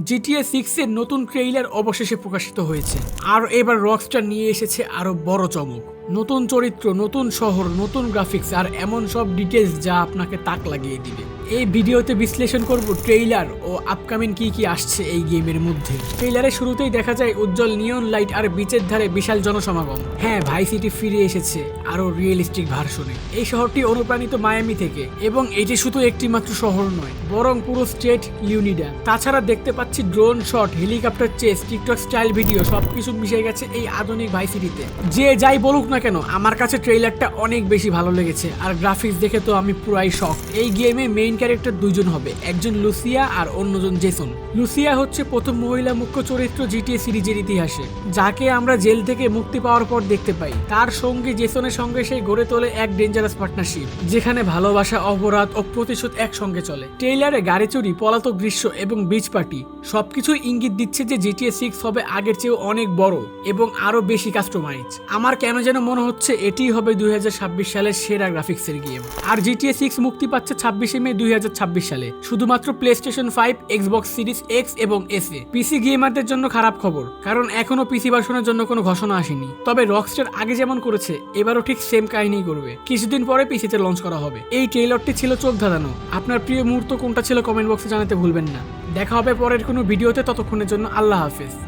GTA 6 এর নতুন trailer অবশেষে প্রকাশিত হয়েছে আর এবার রকস্টার নিয়ে এসেছে আরো বড় চমক। নতুন চরিত্র, নতুন শহর, নতুন গ্রাফিক্স আর এমন সব ডিটেলস যা আপনাকে তাক লাগিয়ে দিবে। এই ভিডিওতে বিশ্লেষণ করব ট্রেইলার ও আপকামিং কি আসছে এই গেমের মধ্যে। ট্রেইলারের শুরুতেই দেখা যায় উজ্জ্বল নিয়ন লাইট আর বিচের ধারে বিশাল জনসমাগম। হ্যাঁ, ভাই সিটি ফিরে এসেছে আরো রিয়েলিস্টিক ভার্সনে। এই শহরটি অনুপ্রাণিত মায়ামি থেকে এবং এটি শুধু একটি মাত্র শহর নয়, বরং পুরো স্টেট লিউনিডা। তাছাড়া দেখতে পাচ্ছি drone shot, helicopter chase, TikTok style video সবকিছু মিশে গেছে এই আধুনিক ভাই সিটিতে। যে যাই বলুক না কেন, আমার কাছে ট্রেইলারটা অনেক বেশি ভালো লেগেছে আর গ্রাফিক্স দেখে তো আমি পুরাই শক। এই গেমে মেইন ক্যারেক্টার দুইজন হবে, একজন লুসিয়া আর অন্যজন জেসন। লুসিয়া হচ্ছে প্রথম মহিলা মুখ্য চরিত্র জিটিএ সিরিজের ইতিহাসে, যাকে আমরা জেল থেকে মুক্তি পাওয়ার পর দেখতে পাই। তার সঙ্গে জেসনের সঙ্গে সেই গড়ে তোলে এক ডেঞ্জারাস পার্টনারশিপ, যেখানে ভালোবাসা, অপরাধ ও প্রতিশোধ একসঙ্গে চলে। ট্রেইলারে গাড়ি চুরি, পলাতক দৃশ্য এবং বিচ পার্টি সবকিছু ইঙ্গিত দিচ্ছে যে জিটিএ 6 হবে আগের চেয়েও অনেক বড় এবং আরো বেশি কাস্টমাইজ। আমার কেন যেন মনে হচ্ছে এটিই হবে 2026 সালের সেরা গ্রাফিক্সের গেম। আর জিটিএ 6 মুক্তি পাচ্ছে 26শে মে 2026 সালে, শুধুমাত্র প্লেস্টেশন 5, এক্সবক্স সিরিজ এক্স এবং এস এ। পিসি গেমারদের জন্য খারাপ খবর, কারণ এখনো পিসি ভার্সনের জন্য কোনো ঘোষণা আসেনি। তবে রকস্টার আগে যেমন করেছে এবারও ঠিক সেম কাহিনী করবে, কিছুদিন পরে পিসিতে লঞ্চ করা হবে। এই ট্রেইলারটি ছিল চোখ ধাঁধানো। আপনার প্রিয় মুহূর্ত কোনটা ছিল কমেন্ট বক্সে জানাতে ভুলবেন না। দেখা হবে পরের কোনো ভিডিওতে, ততক্ষণের জন্য আল্লাহ হাফেজ।